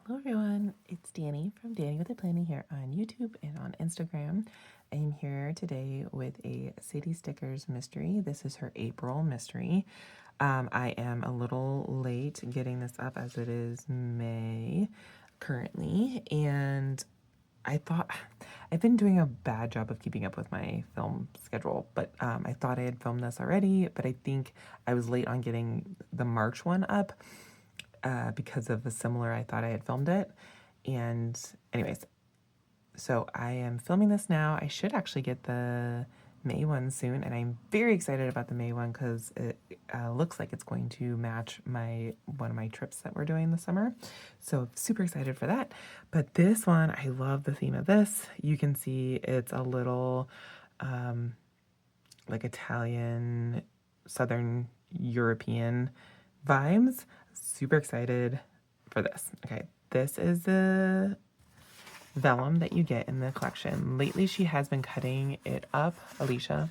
Hello everyone, it's Danny from Danny with a Planning here on YouTube and on Instagram. I'm here today with a Sadie Stickers mystery. This is her April mystery. I am a little late getting this up as it is May currently, and I thought I've been doing a bad job of keeping up with my film schedule, but I thought I had filmed this already, but I think I was late on getting the March one up because of a similar, I thought I had filmed it. And anyways, so I am filming this now. I should actually get the May one soon, and I'm very excited about the May one because it looks like it's going to match one of my trips that we're doing this summer. So super excited for that. But this one, I love the theme of this. You can see it's a little like Italian, Southern European vibes. Super excited for this. Okay, this is the vellum that you get in the collection. Lately, she has been cutting it up, Alicia.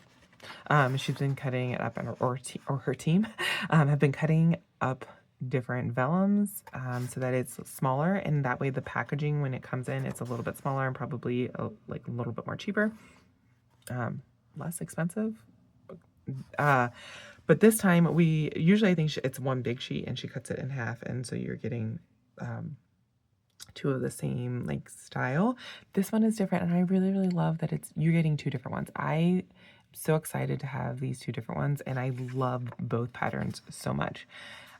She's been cutting it up, or her team have been cutting up different vellums so that it's smaller, and that way the packaging when it comes in, it's a little bit smaller and probably like a little bit more cheaper, less expensive. But this time we usually, I think it's one big sheet and she cuts it in half, and so you're getting two of the same like style. This one is different, and I really love that you're getting two different ones. I'm so excited to have these two different ones, and I love both patterns so much.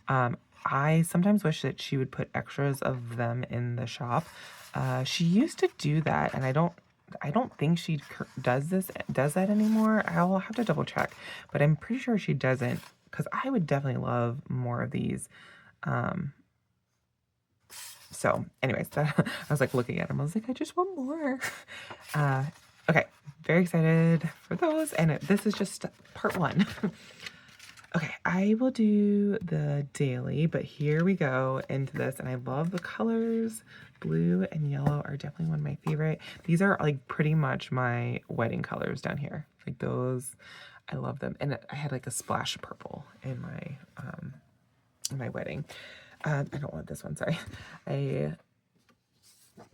I sometimes wish that she would put extras of them in the shop. She used to do that, and I don't think she does that anymore. I'll have to double check, but I'm pretty sure she doesn't, because I would definitely love more of these. So anyways, I was like looking at them, I was like, I just want more. Okay, very excited for those, and this is just part one. Okay, I will do the daily, but here we go into this, and I love the colors. Blue and yellow are definitely one of my favorite. These are like pretty much my wedding colors down here. Like those, I love them. And I had like a splash of purple in my wedding. I don't want this one, sorry. I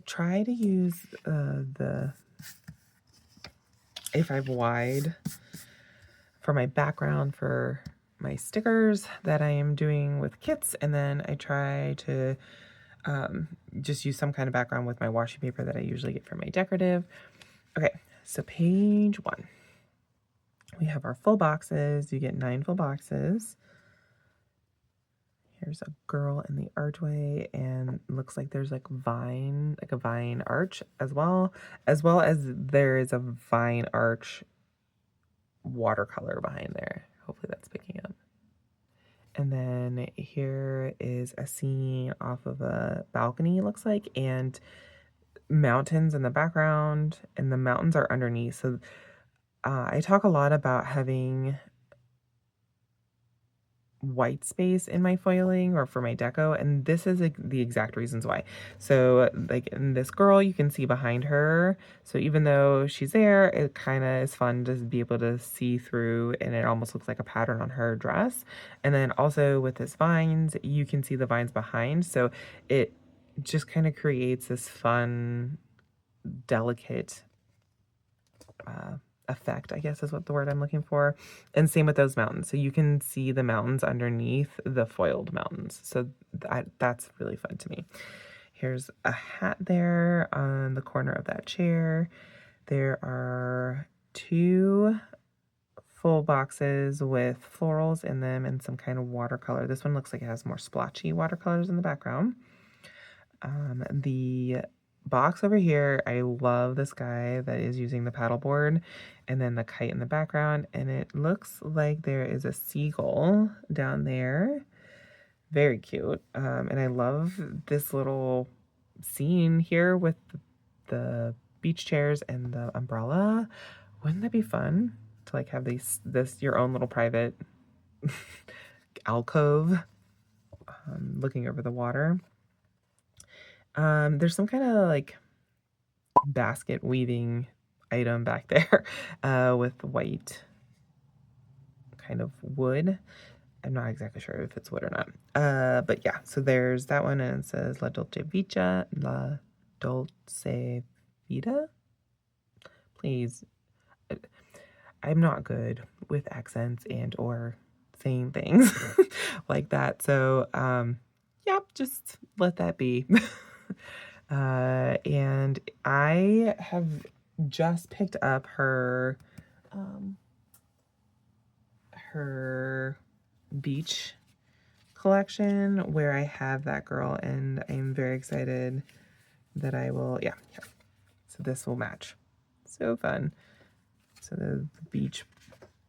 try to use the A5 wide for my background for my stickers that I am doing with kits, and then I try to just use some kind of background with my washi paper that I usually get for my decorative. Okay, so page 1. We have our full boxes. You get 9 full boxes. Here's a girl in the archway, and looks like there's like a vine arch as well as there is a vine arch watercolor behind there. Hopefully that's picking up. And then here is a scene off of a balcony, it looks like, and mountains in the background, and the mountains are underneath. So I talk a lot about having white space in my foiling or for my deco, and this is the exact reasons why. So like in this girl, you can see behind her, so even though she's there, it kind of is fun to be able to see through, and it almost looks like a pattern on her dress. And then also with this vines, you can see the vines behind, so it just kind of creates this fun, delicate effect, I guess is what the word I'm looking for. And same with those mountains. So you can see the mountains underneath the foiled mountains. So that's really fun to me. Here's a hat there on the corner of that chair. There are 2 full boxes with florals in them and some kind of watercolor. This one looks like it has more splotchy watercolors in the background. The box over here, I love this guy that is using the paddleboard, and then the kite in the background, and it looks like there is a seagull down there. Very cute. And I love this little scene here with the beach chairs and the umbrella. Wouldn't that be fun to like have this your own little private alcove looking over the water? There's some kind of like basket weaving item back there with white kind of wood. I'm not exactly sure if it's wood or not. But yeah, so there's that one, and it says La Dolce Vita. Please, I'm not good with accents and or saying things like that. So, yeah, just let that be. And I have just picked up her beach collection where I have that girl, and I'm very excited that I will, yeah. So this will match. So fun. So the beach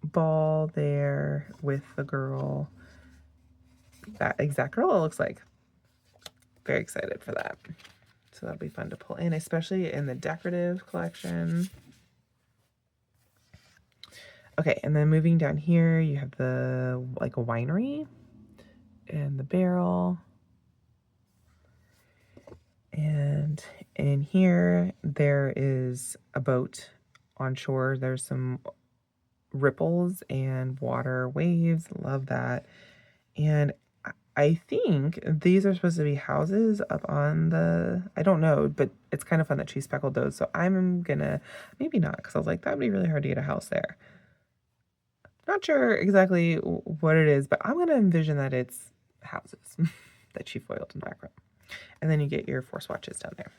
ball there with the girl, that exact girl it looks like. Very excited for that. So that'll be fun to pull in, especially in the decorative collection. Okay, and then moving down here, you have the like a winery and the barrel. And in here, there is a boat on shore. There's some ripples and water waves. Love that. And I think these are supposed to be houses up on the, I don't know, but it's kind of fun that she speckled those. So I'm gonna, maybe not, because I was like, that would be really hard to get a house there. Not sure exactly what it is, but I'm gonna envision that it's houses that she foiled in the background. And then you get your 4 swatches down there.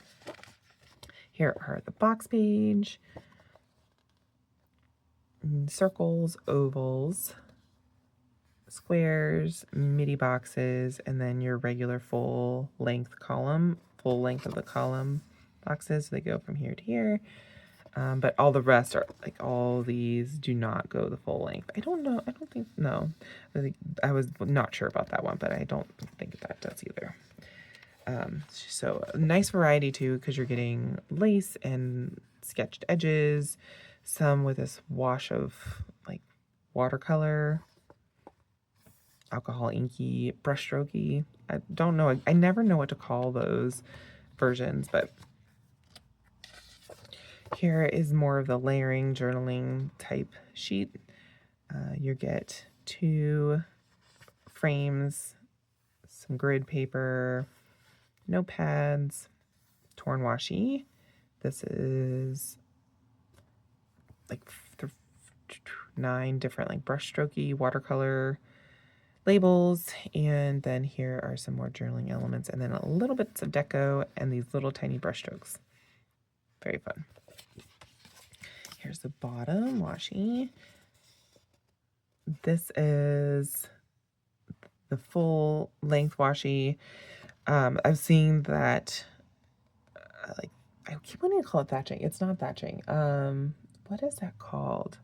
Here are the box page, circles, ovals, squares, midi boxes, and then your regular full length of the column boxes. So they go from here to here. But all the rest are, like, all these do not go the full length. I don't know. I don't think, no. I was not sure about that one, but I don't think that does either. So a nice variety too, because you're getting lace and sketched edges, some with this wash of like watercolor, alcohol inky, brushstrokey. I don't know. I never know what to call those versions, but here is more of the layering journaling type sheet. You get 2 frames, some grid paper, notepads, torn washi. This is like 9 different like brushstrokey watercolor labels, and then here are some more journaling elements, and then a little bits of deco and these little tiny brushstrokes. Very fun. Here's the bottom washi. This is the full length washi. I've seen that like, I keep wanting to call it thatching. It's not thatching. What is that called?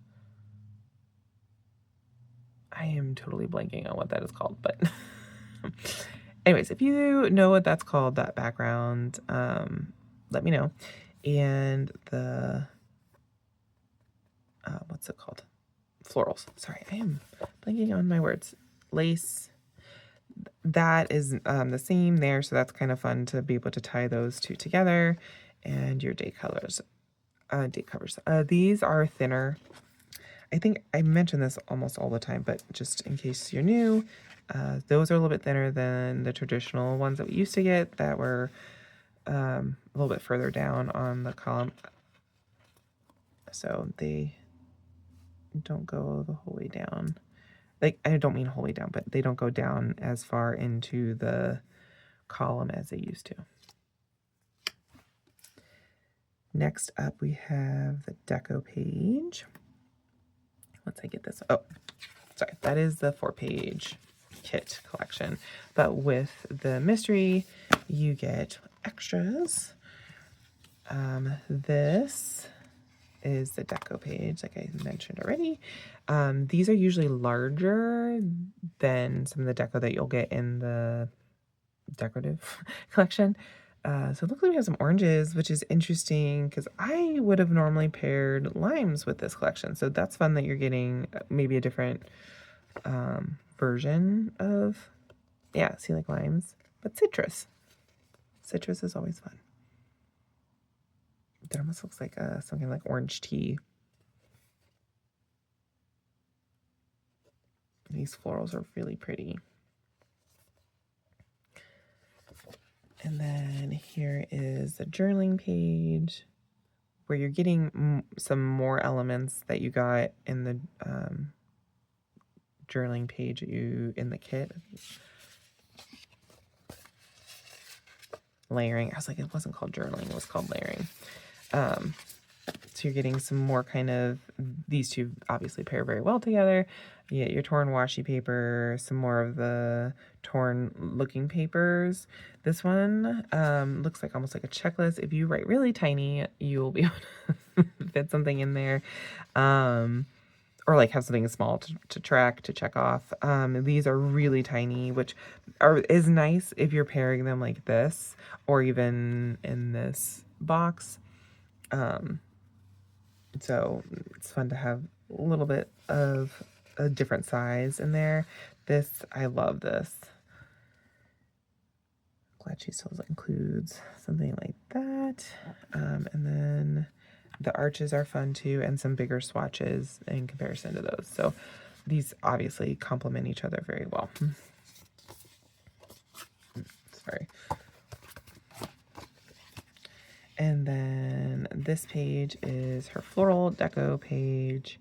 I am totally blanking on what that is called, but anyways, if you know what that's called, that background, let me know. And the, what's it called? Florals. Sorry, I am blanking on my words. Lace. That is the same there, so that's kind of fun to be able to tie those 2 together. And your date covers. These are thinner. I think I mention this almost all the time, but just in case you're new, those are a little bit thinner than the traditional ones that we used to get that were a little bit further down on the column. So they don't go the whole way down. Like, I don't mean whole way down, but they don't go down as far into the column as they used to. Next up, we have the deco page. Once I get this, oh, sorry, that is the 4-page kit collection. But with the mystery, you get extras. This is the deco page, like I mentioned already. These are usually larger than some of the deco that you'll get in the decorative collection. So it looks like we have some oranges, which is interesting because I would have normally paired limes with this collection. So that's fun that you're getting maybe a different version of, yeah, see, like limes, but citrus. Citrus is always fun. That almost looks like something like orange tea. These florals are really pretty. And then here is the journaling page where you're getting some more elements that you got in the journaling page in the kit. Layering. I was like, it wasn't called journaling, it was called layering. So you're getting some more kind of, these two obviously pair very well together. You get your torn washi paper, some more of the torn looking papers. This one looks like almost like a checklist. If you write really tiny, you'll be able to fit something in there. Or like have something small to track, to check off. These are really tiny, which is nice if you're pairing them like this, or even in this box. So it's fun to have a little bit of a different size in there. This, I love this. Glad she still includes something like that. And then the arches are fun too, and some bigger swatches in comparison to those. So these obviously complement each other very well. Sorry. And then this page is her floral deco page.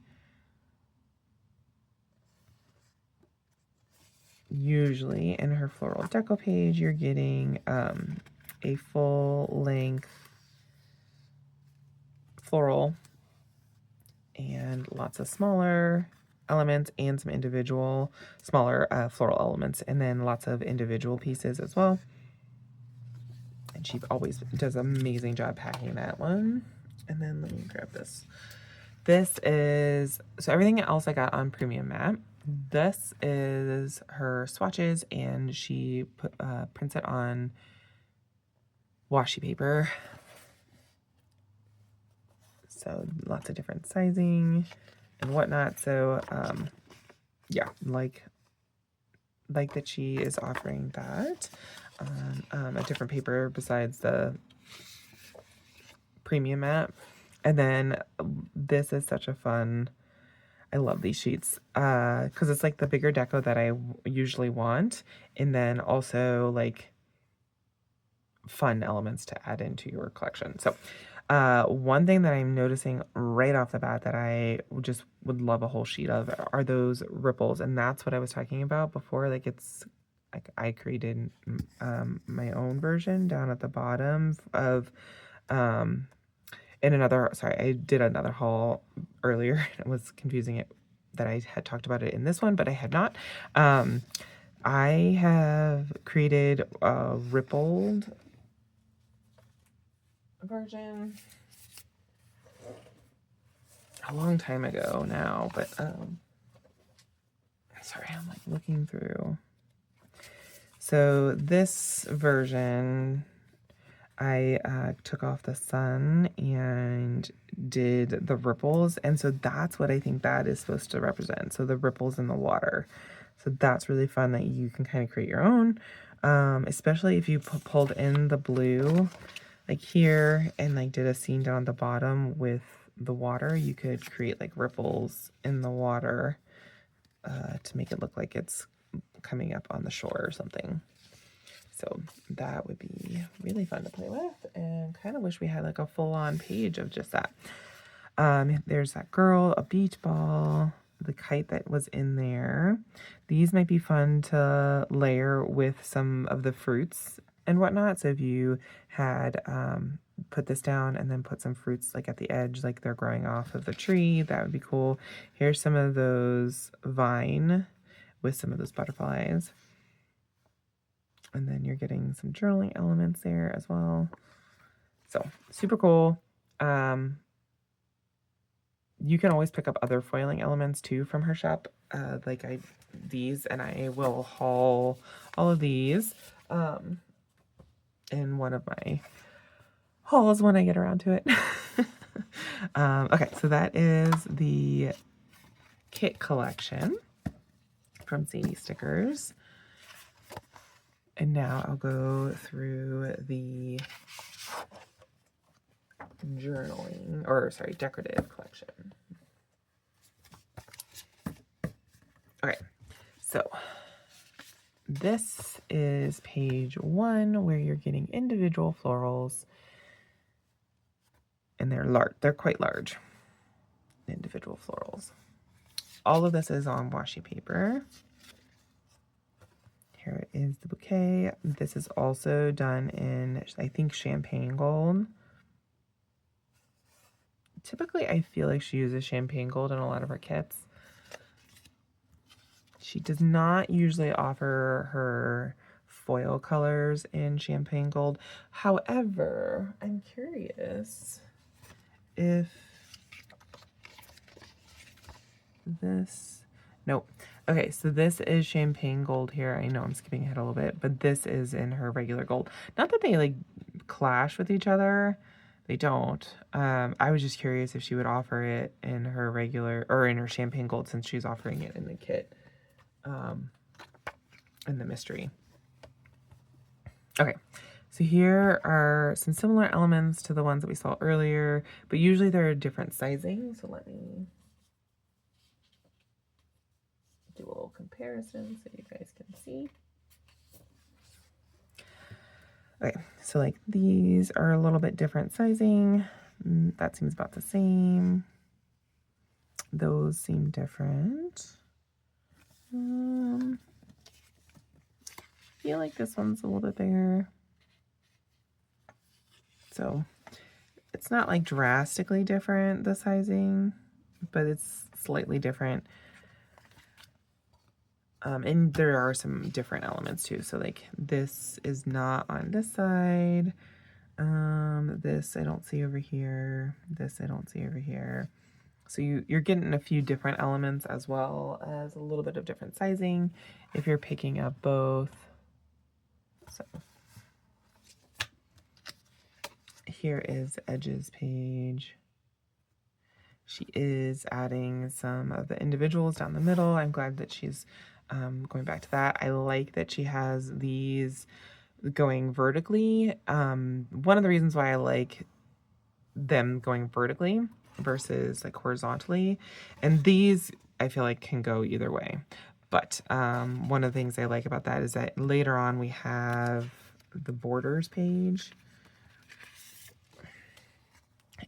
Usually in her floral deco page, you're getting a full length floral and lots of smaller elements and some individual smaller floral elements, and then lots of individual pieces as well. And she always does an amazing job packing that one. And then let me grab this. This is, so everything else I got on Premium Matte. This is her swatches, and she prints it on washi paper. So lots of different sizing and whatnot. So yeah, like that she is offering that on a different paper besides the Premium Matte. And then this is such a fun, I love these sheets because it's like the bigger deco that I usually want, and then also like fun elements to add into your collection. So one thing that I'm noticing right off the bat that I just would love a whole sheet of are those ripples, and that's what I was talking about before. Like it's like I created my own version down at the bottom of I did another haul earlier. It was confusing it that I had talked about it in this one, but I had not. I have created a rippled version a long time ago now, but sorry, I'm like looking through. So this version, I took off the sun and did the ripples, and so that's what I think that is supposed to represent. So the ripples in the water. So that's really fun that you can kind of create your own, especially if you pulled in the blue like here and like did a scene down at the bottom with the water. You could create like ripples in the water to make it look like it's coming up on the shore or something. So that would be really fun to play with, and kind of wish we had like a full-on page of just that. There's that girl, a beach ball, the kite that was in there. These might be fun to layer with some of the fruits and whatnot. So if you had put this down and then put some fruits like at the edge, like they're growing off of the tree, that would be cool. Here's some of those vine with some of those butterflies. And then you're getting some journaling elements there as well. So super cool. You can always pick up other foiling elements too from her shop. Like these, and I will haul all of these in one of my hauls when I get around to it. Okay, so that is the kit collection from Sadie Stickers. And now I'll go through the decorative collection. Okay, So this is page 1 where you're getting individual florals, and they're quite large, individual florals. All of this is on washi paper. Here is the bouquet. This is also done in, I think, champagne gold. Typically, I feel like she uses champagne gold in a lot of her kits. She does not usually offer her foil colors in champagne gold. However, I'm curious if this, nope. Okay, so this is champagne gold here. I know I'm skipping ahead a little bit, but this is in her regular gold. Not that they like clash with each other. They don't. I was just curious if she would offer it in her regular, or in her champagne gold, since she's offering it in the kit, in the mystery. Okay, so here are some similar elements to the ones that we saw earlier, but usually they're different sizing. So let me do a little comparison so you guys can see. Okay, so like these are a little bit different sizing. That seems about the same. Those seem different. I feel like this one's a little bit bigger. So it's not like drastically different, the sizing, but it's slightly different. And there are some different elements too. So like this is not on this side. This I don't see over here. This I don't see over here. So you're getting a few different elements as well as a little bit of different sizing if you're picking up both. So here is Edge's page. She is adding some of the individuals down the middle. I'm glad that she's going back to that. I like that she has these going vertically. One of the reasons why I like them going vertically versus like horizontally, and these I feel like can go either way, but one of the things I like about that is that later on we have the borders page,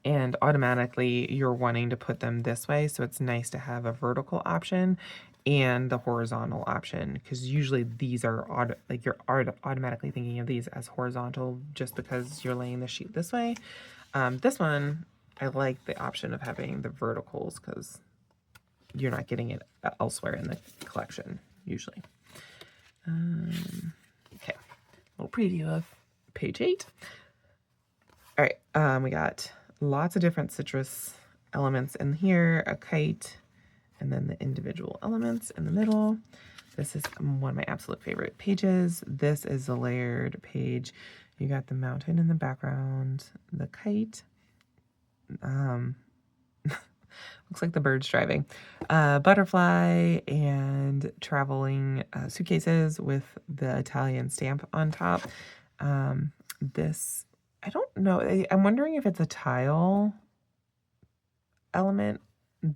and automatically you're wanting to put them this way, so it's nice to have a vertical option and the horizontal option, because usually these are you're automatically thinking of these as horizontal just because you're laying the sheet this way. This one, I like the option of having the verticals because you're not getting it elsewhere in the collection usually. Okay, a little preview of page 8. All right, we got lots of different citrus elements in here, a kite, and then the individual elements in the middle. This is one of my absolute favorite pages. This is a layered page. You got the mountain in the background, the kite. Looks like the bird's driving. Butterfly and traveling suitcases with the Italian stamp on top. This, I don't know. I'm wondering if it's a tile element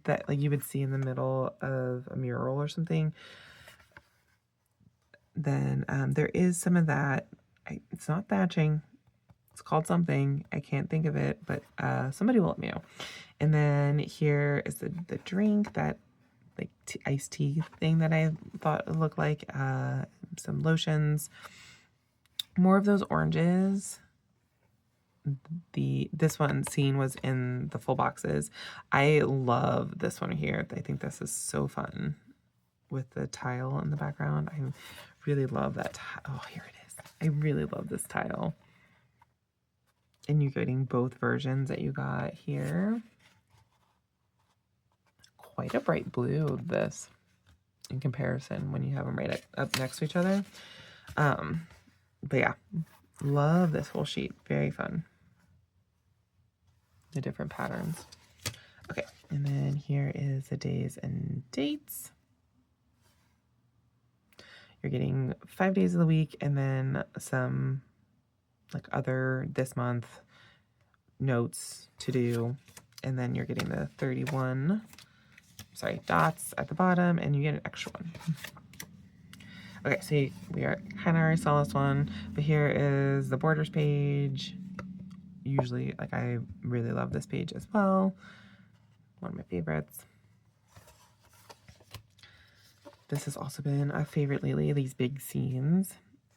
that like you would see in the middle of a mural or something. Then there is some of that. It's not thatching. It's called something. I can't think of it, but somebody will let me know. And then here is the drink, that like iced tea thing that I thought it looked like. Some lotions. More of those oranges. This one scene was in the full boxes. I love this one here. I think this is so fun with the tile in the background. I really love that. Oh, here it is. I really love this tile. And you're getting both versions that you got here. Quite a bright blue, this, in comparison when you have them right up next to each other. But yeah, love this whole sheet. Very fun. The different patterns. Okay, and then here is the days and dates. You're getting 5 days of the week and then some like other this month notes to do. And then you're getting the 31 dots at the bottom, and you get an extra one. Okay, so we are kind of already saw this one, but here is the borders page. Usually, like, I really love this page as well. One of my favorites. This has also been a favorite lately, these big scenes.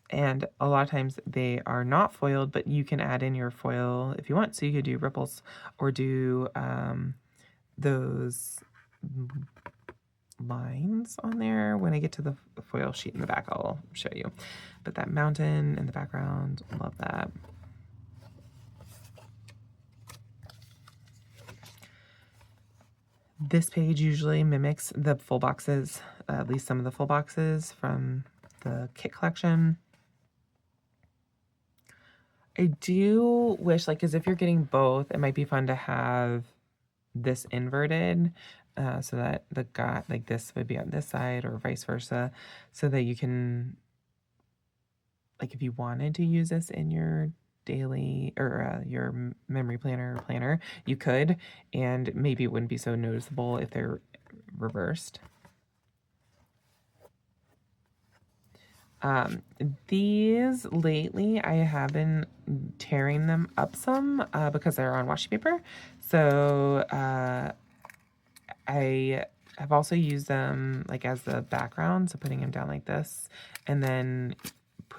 And a lot of times they are not foiled, but you can add in your foil if you want. So you could do ripples or do those lines on there. When I get to the foil sheet in the back, I'll show you. But that mountain in the background, love that. This page usually mimics the full boxes, at least some of the full boxes from the kit collection. I do wish, like, because if you're getting both, it might be fun to have this inverted, so that the guy, like, this would be on this side or vice versa, so that you can, like, if you wanted to use this in your daily or your memory planner, you could, and maybe it wouldn't be so noticeable if they're reversed. These lately, I have been tearing them up some because they're on washi paper. So I have also used them like as the background, so putting them down like this, and then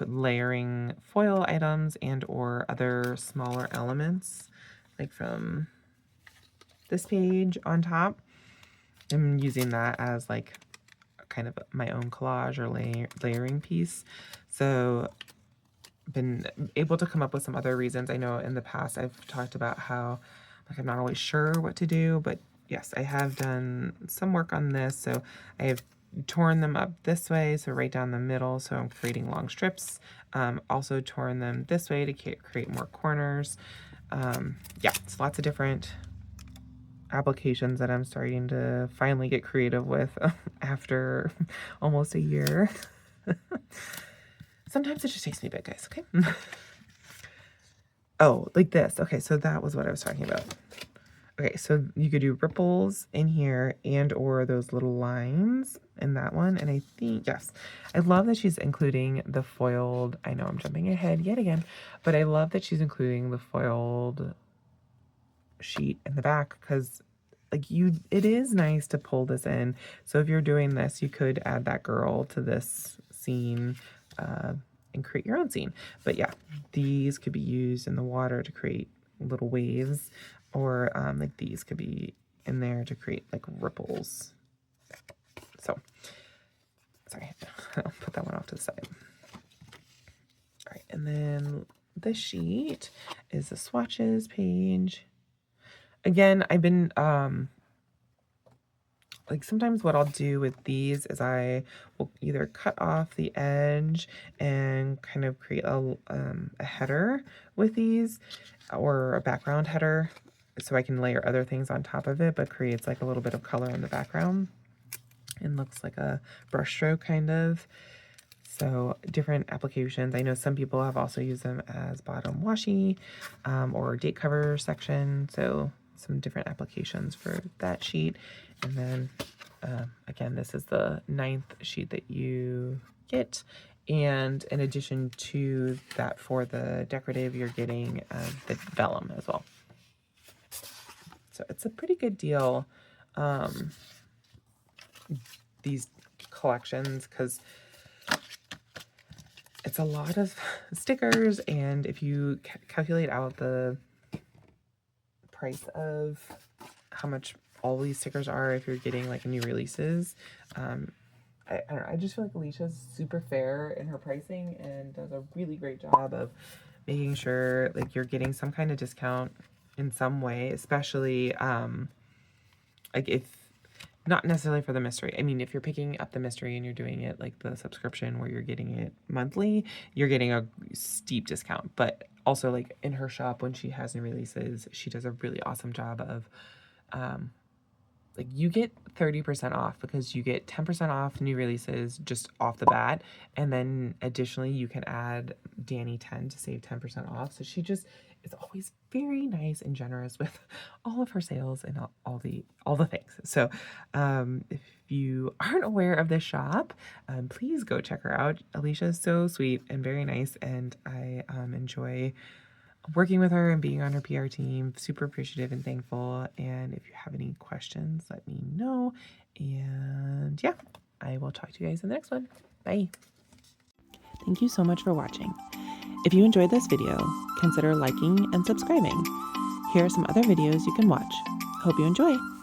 layering foil items and or other smaller elements, like from this page on top. I'm using that as like kind of my own collage or layering piece. So been able to come up with some other reasons. I know in the past I've talked about how like I'm not always sure what to do, but yes, I have done some work on this. So I have torn them up this way, so right down the middle, so I'm creating long strips. Also torn them this way to create more corners. Yeah, it's lots of different applications that I'm starting to finally get creative with after almost a year. Sometimes it just takes me a bit, guys, okay? Oh, like this. Okay, so that was what I was talking about. Okay, so you could do ripples in here and or those little lines in that one. And I think, yes, I love that she's including the foiled, I know I'm jumping ahead yet again, but I love that she's including the foiled sheet in the back because like it is nice to pull this in. So if you're doing this, you could add that girl to this scene and create your own scene. But yeah, these could be used in the water to create little waves, or like these could be in there to create like ripples. So sorry, I'll put that one off to the side. All right, and then this sheet is the swatches page. Again, I've been like sometimes what I'll do with these is I will either cut off the edge and kind of create a header with these, or a background header, so I can layer other things on top of it, but creates like a little bit of color in the background and looks like a brush stroke kind of. So different applications. I know some people have also used them as bottom washi or date cover section. So some different applications for that sheet. And then again, this is the 9th sheet that you get. And in addition to that, for the decorative, you're getting the vellum as well. So it's a pretty good deal, these collections, because it's a lot of stickers, and if you calculate out the price of how much all these stickers are, if you're getting like new releases, I don't know, I just feel like Alicia's super fair in her pricing and does a really great job of making sure like you're getting some kind of discount in some way, especially like if not necessarily for the mystery. I mean, if you're picking up the mystery and you're doing it like the subscription where you're getting it monthly, you're getting a steep discount. But also like in her shop when she has new releases, she does a really awesome job of like you get 30% off because you get 10% off new releases just off the bat. And then additionally, you can add Danny 10 to save 10% off. So she just is always very nice and generous with all of her sales and all the things. So if you aren't aware of this shop, please go check her out. Alicia is so sweet and very nice, and I enjoy working with her and being on her PR team. Super appreciative and thankful. And if you have any questions, let me know. And yeah, I will talk to you guys in the next one. Bye. Thank you so much for watching. If you enjoyed this video, consider liking and subscribing. Here are some other videos you can watch. Hope you enjoy.